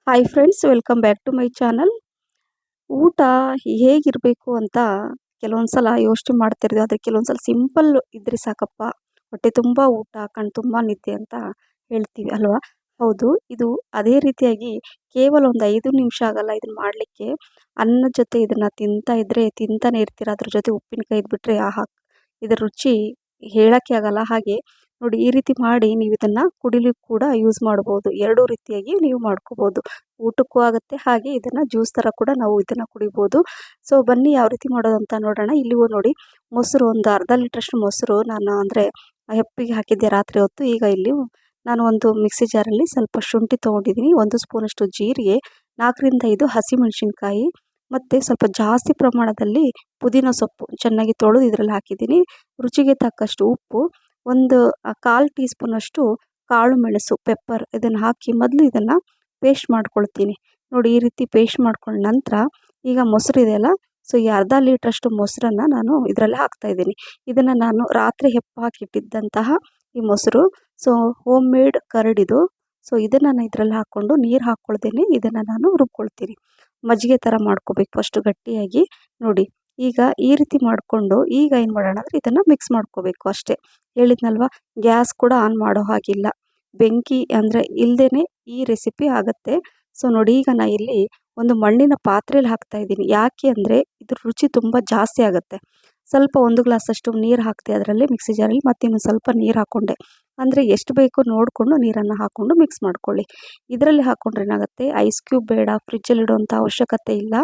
Hi friends, welcome back to my channel. ಊಟ ಹೇಗಿರಬೇಕು ಅಂತ ಕೆಲವೊಂದ್ಸಲ ಯೋಚನೆ ಮಾಡ್ತಿರ್ತೀವಿ. ಆದರೆ ಕೆಲವೊಂದ್ಸಲ ಸಿಂಪಲ್ ಇದ್ರೆ ಸಾಕಪ್ಪ, ಹೊಟ್ಟೆ ತುಂಬ ಊಟ, ಕಣ್ಣು ತುಂಬ ನಿದ್ದೆ ಅಂತ ಹೇಳ್ತೀವಿ ಅಲ್ವಾ? ಹೌದು, ಇದು ಅದೇ ರೀತಿಯಾಗಿ ಕೇವಲ ಒಂದು 5 ನಿಮಿಷ ಆಗಲ್ಲ ಇದನ್ನು ಮಾಡಲಿಕ್ಕೆ. ಅನ್ನದ ಜೊತೆ ಇದನ್ನು ತಿಂತಾ ಇದ್ದರೆ ತಿಂತಾನೆ ಇರ್ತೀರ. ಅದ್ರ ಜೊತೆ ಉಪ್ಪಿನಕಾಯಿ ಇದ್ಬಿಟ್ರೆ ಆಹಾ, ಇದರ ರುಚಿ ಹೇಳೋಕ್ಕೆ ಆಗಲ್ಲ. ಹಾಗೆ ನೋಡಿ, ಈ ರೀತಿ ಮಾಡಿ ನೀವು ಇದನ್ನು ಕುಡಿಲಿಕ್ಕೆ ಕೂಡ ಯೂಸ್ ಮಾಡ್ಬೋದು. ಎರಡೂ ರೀತಿಯಾಗಿ ನೀವು ಮಾಡ್ಕೋಬೋದು. ಊಟಕ್ಕೂ ಆಗುತ್ತೆ, ಹಾಗೆ ಇದನ್ನು ಜ್ಯೂಸ್ ಥರ ಕೂಡ ನಾವು ಇದನ್ನು ಕುಡಿಬೋದು. ಸೊ ಬನ್ನಿ ಯಾವ ರೀತಿ ಮಾಡೋದು ಅಂತ ನೋಡೋಣ. ಇಲ್ಲಿಗೂ ನೋಡಿ, ಮೊಸರು ಒಂದು ಅರ್ಧ ಲೀಟ್ರಷ್ಟು ಮೊಸರು ನಾನು ಅಂದರೆ ಹೆಪ್ಪಿಗೆ ಹಾಕಿದ್ದೆ ರಾತ್ರಿ ಹೊತ್ತು. ಈಗ ಇಲ್ಲಿ ನಾನು ಒಂದು ಮಿಕ್ಸಿ ಜಾರಲ್ಲಿ ಸ್ವಲ್ಪ ಶುಂಠಿ ತೊಗೊಂಡಿದ್ದೀನಿ, 1 ಸ್ಪೂನಷ್ಟು ಜೀರಿಗೆ, 4ರಿಂದ 5 ಹಸಿಮೆಣಸಿನ್ಕಾಯಿ, ಮತ್ತು ಸ್ವಲ್ಪ ಜಾಸ್ತಿ ಪ್ರಮಾಣದಲ್ಲಿ ಪುದೀನ ಸೊಪ್ಪು ಚೆನ್ನಾಗಿ ತೊಳೆದು ಇದರಲ್ಲಿ ಹಾಕಿದ್ದೀನಿ. ರುಚಿಗೆ ತಕ್ಕಷ್ಟು ಉಪ್ಪು, ಒಂದು 1/4 ಟೀ ಸ್ಪೂನಷ್ಟು ಕಾಳು ಮೆಣಸು ಪೆಪ್ಪರ್, ಇದನ್ನು ಹಾಕಿ ಮೊದಲು ಇದನ್ನು ಪೇಸ್ಟ್ ಮಾಡ್ಕೊಳ್ತೀನಿ. ನೋಡಿ, ಈ ರೀತಿ ಪೇಸ್ಟ್ ಮಾಡ್ಕೊಂಡ ನಂತರ ಈಗ ಮೊಸರು ಇದೆಯಲ್ಲ, ಸೊ ಈ ಅರ್ಧ ಲೀಟ್ರಷ್ಟು ಮೊಸರನ್ನು ನಾನು ಇದರಲ್ಲಿ ಹಾಕ್ತಾಯಿದ್ದೀನಿ. ಇದನ್ನು ನಾನು ರಾತ್ರಿ ಹಾಕಿಟ್ಟಿದ್ದಂತಹ ಈ ಮೊಸರು, ಸೊ ಹೋಮ್ ಮೇಡ್ ಕರಡಿದು. ಸೊ ಇದನ್ನು ನಾನು ಇದರಲ್ಲಿ ಹಾಕ್ಕೊಂಡು ನೀರು ಹಾಕ್ಕೊಳ್ತೇನೆ. ಇದನ್ನು ನಾನು ರುಬ್ಕೊಳ್ತೀನಿ. ಮಜ್ಜಿಗೆ ಥರ ಮಾಡ್ಕೋಬೇಕು ಅಷ್ಟು ಗಟ್ಟಿಯಾಗಿ. ನೋಡಿ, ಈಗ ಈ ರೀತಿ ಮಾಡಿಕೊಂಡು ಈಗ ಏನು ಮಾಡೋಣ ಅಂದರೆ ಇದನ್ನು ಮಿಕ್ಸ್ ಮಾಡ್ಕೋಬೇಕು ಅಷ್ಟೇ. ಹೇಳಿದ್ನಲ್ವ, ಗ್ಯಾಸ್ ಕೂಡ ಆನ್ ಮಾಡೋ ಹಾಗಿಲ್ಲ, ಬೆಂಕಿ ಅಂದರೆ ಇಲ್ಲದೇ ಈ ರೆಸಿಪಿ ಆಗುತ್ತೆ. ಸೊ ನೋಡಿ, ಈಗ ನಾನು ಇಲ್ಲಿ ಒಂದು ಮಣ್ಣಿನ ಪಾತ್ರೆಯಲ್ಲಿ ಹಾಕ್ತಾಯಿದ್ದೀನಿ. ಯಾಕೆ ಅಂದರೆ ಇದ್ರ ರುಚಿ ತುಂಬ ಜಾಸ್ತಿ ಆಗುತ್ತೆ. ಸ್ವಲ್ಪ 1 ಗ್ಲಾಸಷ್ಟು ನೀರು ಹಾಕ್ತೆ ಅದರಲ್ಲಿ ಮಿಕ್ಸಿ ಜಾರಲ್ಲಿ, ಮತ್ತು ಇನ್ನೊಂದು ಸ್ವಲ್ಪ ನೀರು ಹಾಕ್ಕೊಂಡೆ. ಅಂದರೆ ಎಷ್ಟು ಬೇಕೋ ನೋಡಿಕೊಂಡು ನೀರನ್ನು ಹಾಕ್ಕೊಂಡು ಮಿಕ್ಸ್ ಮಾಡ್ಕೊಳ್ಳಿ. ಇದರಲ್ಲಿ ಹಾಕ್ಕೊಂಡ್ರೆ ಏನಾಗುತ್ತೆ, ಐಸ್ ಕ್ಯೂಬ್ ಬೇಡ, ಫ್ರಿಜ್ಜಲ್ಲಿ ಇಡುವಂಥ ಅವಶ್ಯಕತೆ ಇಲ್ಲ.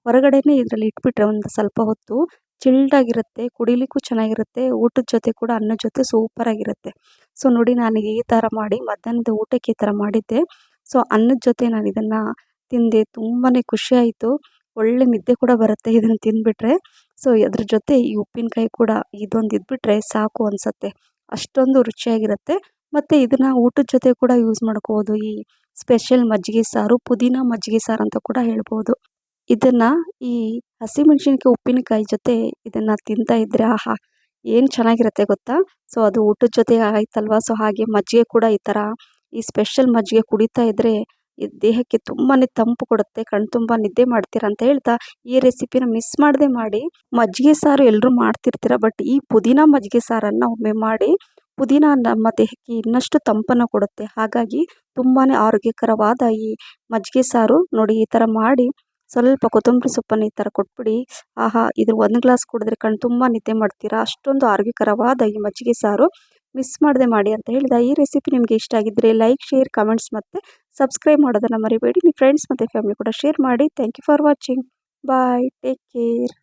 ಹೊರಗಡೆನೇ ಇದರಲ್ಲಿ ಇಟ್ಬಿಟ್ರೆ ಒಂದು ಸ್ವಲ್ಪ ಹೊತ್ತು ಚಿಲ್ಡಾಗಿರುತ್ತೆ, ಕುಡಿಲಿಕ್ಕೂ ಚೆನ್ನಾಗಿರುತ್ತೆ, ಊಟದ ಜೊತೆ ಕೂಡ ಅನ್ನದ ಜೊತೆ ಸೂಪರಾಗಿರುತ್ತೆ. ಸೊ ನೋಡಿ, ನಾನು ಈ ಥರ ಮಾಡಿ ಮಧ್ಯಾಹ್ನದ ಊಟಕ್ಕೆ ಈ ಥರ ಮಾಡಿದ್ದೆ. ಸೊ ಅನ್ನದ ಜೊತೆ ನಾನು ಇದನ್ನು ತಿಂದೆ, ತುಂಬಾ ಖುಷಿಯಾಯಿತು. ಒಳ್ಳೆ ನಿದ್ದೆ ಕೂಡ ಬರುತ್ತೆ ಇದನ್ನು ತಿಂದುಬಿಟ್ರೆ. ಸೊ ಅದ್ರ ಜೊತೆ ಈ ಉಪ್ಪಿನಕಾಯಿ ಕೂಡ ಇದೊಂದು ಇದ್ಬಿಟ್ರೆ ಸಾಕು ಅನಿಸುತ್ತೆ, ಅಷ್ಟೊಂದು ರುಚಿಯಾಗಿರುತ್ತೆ. ಮತ್ತು ಇದನ್ನು ಊಟದ ಜೊತೆ ಕೂಡ ಯೂಸ್ ಮಾಡ್ಕೋಬೋದು. ಈ ಸ್ಪೆಷಲ್ ಮಜ್ಜಿಗೆ ಸಾರು, ಪುದೀನ ಮಜ್ಜಿಗೆ ಸಾರು ಅಂತ ಕೂಡ ಹೇಳ್ಬೋದು. ಇದನ್ನು ಈ ಹಸಿಮೆಣಸಿನ್ಕಾಯಿ ಉಪ್ಪಿನಕಾಯಿ ಜೊತೆ ಇದನ್ನು ತಿಂತಾ ಇದ್ದರೆ ಆಹಾ, ಏನು ಚೆನ್ನಾಗಿರುತ್ತೆ ಗೊತ್ತಾ? ಸೊ ಅದು ಊಟದ ಜೊತೆ ಆಯ್ತಲ್ವ. ಸೊ ಹಾಗೆ ಮಜ್ಜಿಗೆ ಕೂಡ ಈ ಥರ ಈ ಸ್ಪೆಷಲ್ ಮಜ್ಜಿಗೆ ಕುಡಿತಾ ಇದ್ದರೆ ದೇಹಕ್ಕೆ ತುಂಬಾ ತಂಪು ಕೊಡುತ್ತೆ, ಕಣ್ಣು ತುಂಬ ನಿದ್ದೆ ಮಾಡ್ತೀರಾ ಅಂತ ಹೇಳ್ತಾ ಈ ರೆಸಿಪಿನ ಮಿಸ್ ಮಾಡದೆ ಮಾಡಿ. ಮಜ್ಜಿಗೆ ಸಾರು ಎಲ್ಲರೂ ಮಾಡ್ತಿರ್ತೀರ, ಬಟ್ ಈ ಪುದೀನ ಮಜ್ಜಿಗೆ ಸಾರನ್ನು ಒಮ್ಮೆ ಮಾಡಿ. ಪುದೀನ ನಮ್ಮ ದೇಹಕ್ಕೆ ಇನ್ನಷ್ಟು ತಂಪನ್ನು ಕೊಡುತ್ತೆ. ಹಾಗಾಗಿ ತುಂಬಾ ಆರೋಗ್ಯಕರವಾದ ಈ ಮಜ್ಜಿಗೆ ಸಾರು ನೋಡಿ, ಈ ಥರ ಮಾಡಿ ಸ್ವಲ್ಪ ಕೊತ್ತಂಬರಿ ಸೊಪ್ಪನ್ನು ಈ ಥರ ಕೊಟ್ಬಿಡಿ. ಆಹಾ, ಇದ್ರ 1 ಗ್ಲಾಸ್ ಕುಡಿದ್ರೆ ಕಣ್ಣು ತುಂಬ ನಿದ್ದೆ ಮಾಡ್ತೀರಾ, ಅಷ್ಟೊಂದು ಆರೋಗ್ಯಕರವಾದ ಈ ಮಜ್ಜಿಗೆ ಸಾರು. ಮಿಸ್ ಮಾಡದೆ ಮಾಡಿ ಅಂತ ಹೇಳಿದ. ಈ ರೆಸಿಪಿ ನಿಮಗೆ ಇಷ್ಟ ಆಗಿದ್ದರೆ ಲೈಕ್, ಶೇರ್, ಕಮೆಂಟ್ಸ್ ಮತ್ತು ಸಬ್ಸ್ಕ್ರೈಬ್ ಮಾಡೋದನ್ನು ಮರಿಬೇಡಿ. ನಿಮ್ಮ ಫ್ರೆಂಡ್ಸ್ ಮತ್ತು ಫ್ಯಾಮಿಲಿ ಕೂಡ ಶೇರ್ ಮಾಡಿ. Thank you for watching. Bye, take care.